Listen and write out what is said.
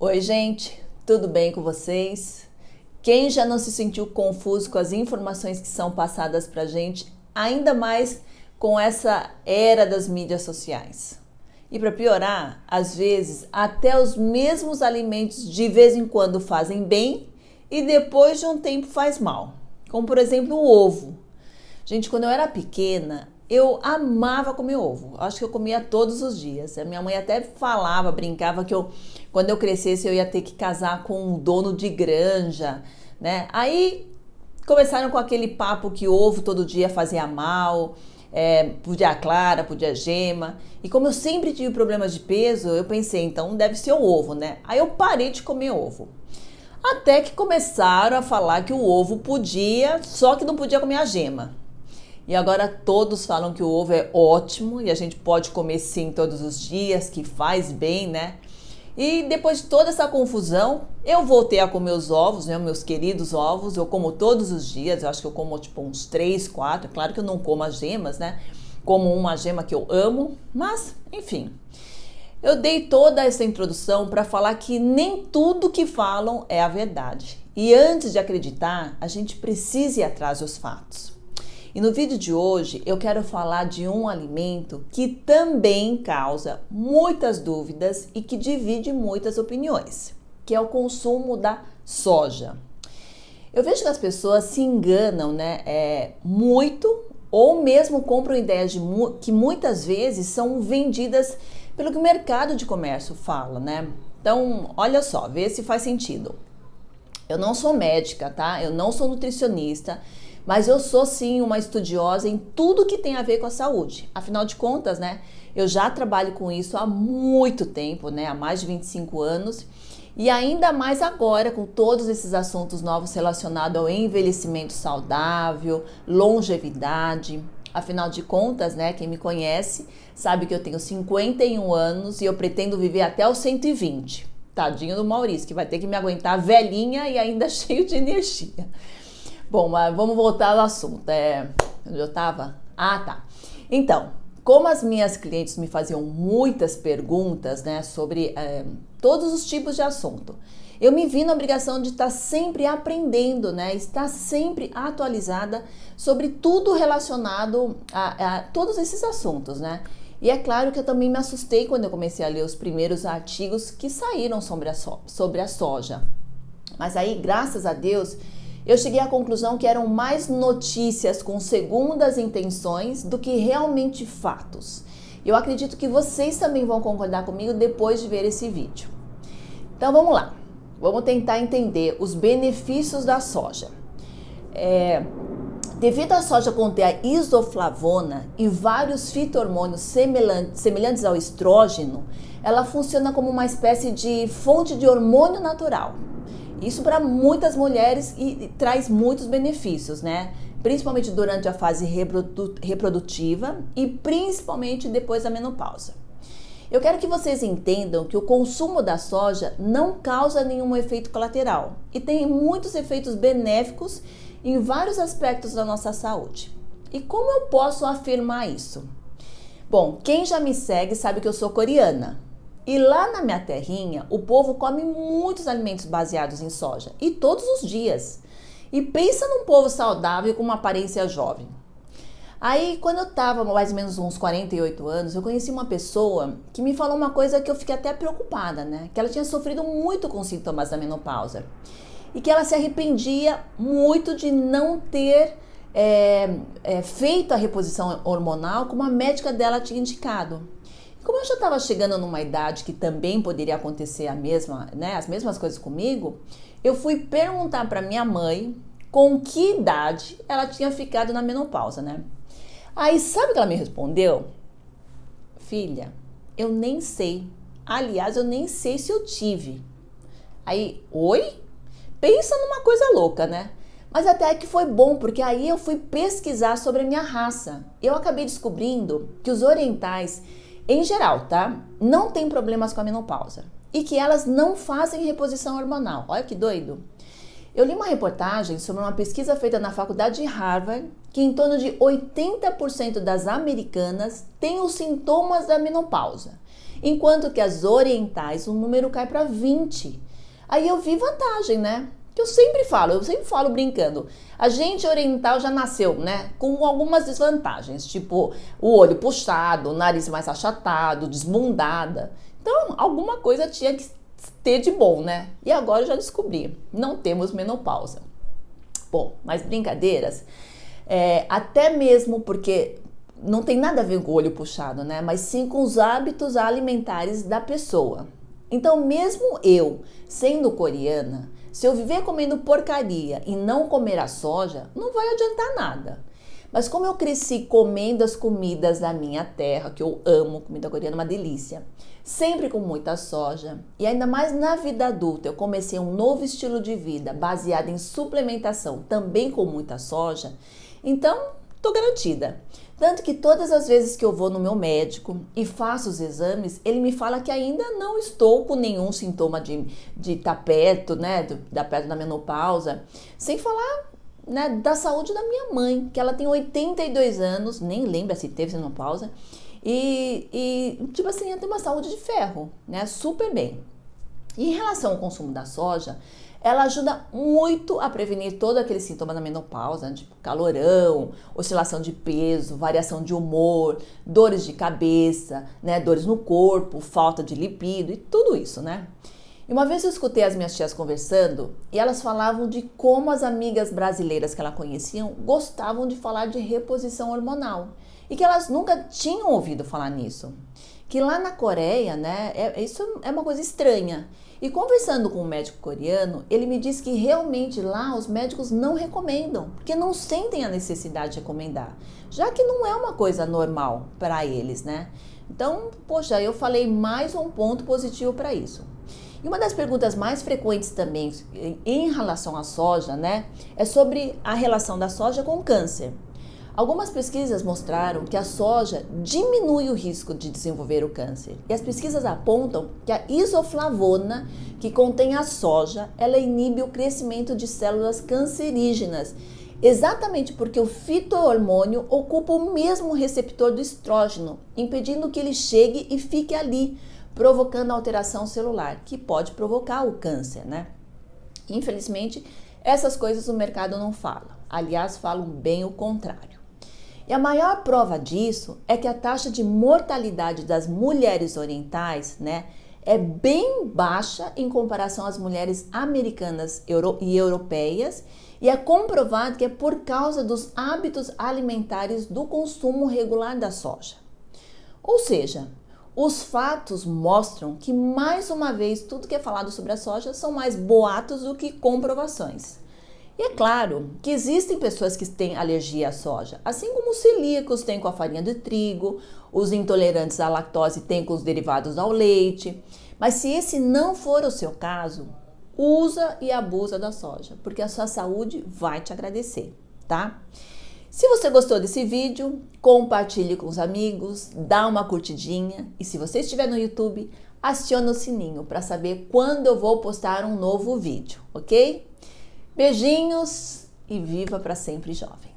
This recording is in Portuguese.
Oi, gente, tudo bem com vocês? Quem já não se sentiu confuso com as informações que são passadas pra gente, ainda mais com essa era das mídias sociais? E para piorar, às vezes até os mesmos alimentos de vez em quando fazem bem e depois de um tempo faz mal. Como por exemplo o ovo. Gente, quando eu era pequena, eu amava comer ovo. Acho que eu comia todos os dias. A minha mãe até falava, brincava que quando eu crescesse, eu ia ter que casar com um dono de granja, né? Aí começaram com aquele papo que ovo todo dia fazia mal, podia a clara, podia a gema. E como eu sempre tive problemas de peso, eu pensei, então deve ser o ovo, né? Aí eu parei de comer ovo. Até que começaram a falar que o ovo podia, só que não podia comer a gema. E agora todos falam que o ovo é ótimo e a gente pode comer sim todos os dias, que faz bem, né? E depois de toda essa confusão, eu voltei a comer os ovos, né? Meus queridos ovos, eu como todos os dias, eu acho que eu como tipo uns 3, 4, é claro que eu não como as gemas, né? Como uma gema que eu amo, mas enfim. Eu dei toda essa introdução para falar que nem tudo que falam é a verdade. E antes de acreditar, a gente precisa ir atrás dos fatos. E no vídeo de hoje eu quero falar de um alimento que também causa muitas dúvidas e que divide muitas opiniões, que é o consumo da soja. Eu vejo que as pessoas se enganam, né, muito, ou mesmo compram ideias que muitas vezes são vendidas pelo que o mercado de comércio fala, né? Então, olha só, vê se faz sentido. Eu não sou médica, tá? Eu não sou nutricionista, mas eu sou sim uma estudiosa em tudo que tem a ver com a saúde. Afinal de contas, né, eu já trabalho com isso há muito tempo, né, há mais de 25 anos, e ainda mais agora com todos esses assuntos novos relacionados ao envelhecimento saudável, longevidade. Afinal de contas, né, quem me conhece sabe que eu tenho 51 anos e eu pretendo viver até os 120. Tadinho do Maurício, que vai ter que me aguentar velhinha e ainda cheio de energia. Bom, mas vamos voltar ao assunto. Onde eu estava? Ah, tá. Então, como as minhas clientes me faziam muitas perguntas, né, sobre todos os tipos de assunto, eu me vi na obrigação de estar sempre aprendendo, né, estar sempre atualizada sobre tudo relacionado a todos esses assuntos, né. E é claro que eu também me assustei quando eu comecei a ler os primeiros artigos que saíram sobre a soja. Mas aí, graças a Deus, eu cheguei à conclusão que eram mais notícias com segundas intenções do que realmente fatos. Eu acredito que vocês também vão concordar comigo depois de ver esse vídeo. Então vamos lá, vamos tentar entender os benefícios da soja. Devido à soja conter a isoflavona e vários fito-hormônios semelhantes ao estrógeno, ela funciona como uma espécie de fonte de hormônio natural. Isso para muitas mulheres e traz muitos benefícios, né? Principalmente durante a fase reprodutiva e principalmente depois da menopausa. Eu quero que vocês entendam que o consumo da soja não causa nenhum efeito colateral e tem muitos efeitos benéficos em vários aspectos da nossa saúde. E como eu posso afirmar isso? Bom, quem já me segue sabe que eu sou coreana. E lá na minha terrinha, o povo come muitos alimentos baseados em soja, e todos os dias. E pensa num povo saudável com uma aparência jovem. Aí, quando eu tava mais ou menos uns 48 anos, eu conheci uma pessoa que me falou uma coisa que eu fiquei até preocupada, né? Que ela tinha sofrido muito com sintomas da menopausa. E que ela se arrependia muito de não ter feito a reposição hormonal como a médica dela tinha indicado. Como eu já estava chegando numa idade que também poderia acontecer as mesmas coisas comigo, eu fui perguntar para minha mãe com que idade ela tinha ficado na menopausa, né? Aí sabe o que ela me respondeu? Filha, eu nem sei. Aliás, eu nem sei se eu tive. Aí, oi? Pensa numa coisa louca, né? Mas até que foi bom, porque aí eu fui pesquisar sobre a minha raça. Eu acabei descobrindo que os orientais, em geral, tá? Não tem problemas com a menopausa. E que elas não fazem reposição hormonal. Olha que doido. Eu li uma reportagem sobre uma pesquisa feita na faculdade de Harvard, que em torno de 80% das americanas têm os sintomas da menopausa. enquanto que as orientais o número cai para 20. Aí eu vi vantagem, né? Que eu sempre falo brincando. A gente oriental já nasceu, né, com algumas desvantagens, tipo o olho puxado, o nariz mais achatado, desbundada. Então, alguma coisa tinha que ter de bom, né? E agora eu já descobri, não temos menopausa. Bom, mas brincadeiras, até mesmo porque não tem nada a ver com o olho puxado, né? Mas sim com os hábitos alimentares da pessoa. Então, mesmo eu, sendo coreana, se eu viver comendo porcaria e não comer a soja, não vai adiantar nada. Mas como eu cresci comendo as comidas da minha terra, que eu amo, comida coreana é uma delícia, sempre com muita soja, e ainda mais na vida adulta, eu comecei um novo estilo de vida baseado em suplementação, também com muita soja, então tô garantida. Tanto que todas as vezes que eu vou no meu médico e faço os exames, ele me fala que ainda não estou com nenhum sintoma de estar perto, né, perto da menopausa, sem falar, né, da saúde da minha mãe, que ela tem 82 anos, nem lembra se teve menopausa, e tipo assim, ela tem uma saúde de ferro, né, super bem. E em relação ao consumo da soja, ela ajuda muito a prevenir todo aquele sintoma da menopausa, né? Tipo calorão, oscilação de peso, variação de humor, dores de cabeça, né? Dores no corpo, falta de libido e tudo isso, né? E uma vez eu escutei as minhas tias conversando e elas falavam de como as amigas brasileiras que elas conheciam gostavam de falar de reposição hormonal e que elas nunca tinham ouvido falar nisso. Que lá na Coreia, né, isso é uma coisa estranha. E conversando com um médico coreano, ele me disse que realmente lá os médicos não recomendam, porque não sentem a necessidade de recomendar, já que não é uma coisa normal para eles, né? Então, poxa, eu falei mais um ponto positivo para isso. E uma das perguntas mais frequentes também em relação à soja, né, é sobre a relação da soja com o câncer. Algumas pesquisas mostraram que a soja diminui o risco de desenvolver o câncer. E as pesquisas apontam que a isoflavona, que contém a soja, ela inibe o crescimento de células cancerígenas, exatamente porque o fitohormônio ocupa o mesmo receptor do estrógeno, impedindo que ele chegue e fique ali, provocando alteração celular, que pode provocar o câncer, né? Infelizmente, essas coisas o mercado não fala. Aliás, falam bem o contrário. E a maior prova disso é que a taxa de mortalidade das mulheres orientais, né, é bem baixa em comparação às mulheres americanas e europeias, e é comprovado que é por causa dos hábitos alimentares do consumo regular da soja. Ou seja, os fatos mostram que, mais uma vez, tudo que é falado sobre a soja são mais boatos do que comprovações. E é claro que existem pessoas que têm alergia à soja, assim como os celíacos têm com a farinha de trigo, os intolerantes à lactose têm com os derivados ao leite. Mas se esse não for o seu caso, usa e abusa da soja, porque a sua saúde vai te agradecer, tá? Se você gostou desse vídeo, compartilhe com os amigos, dá uma curtidinha e se você estiver no YouTube, aciona o sininho para saber quando eu vou postar um novo vídeo, ok? Beijinhos e viva para sempre jovem!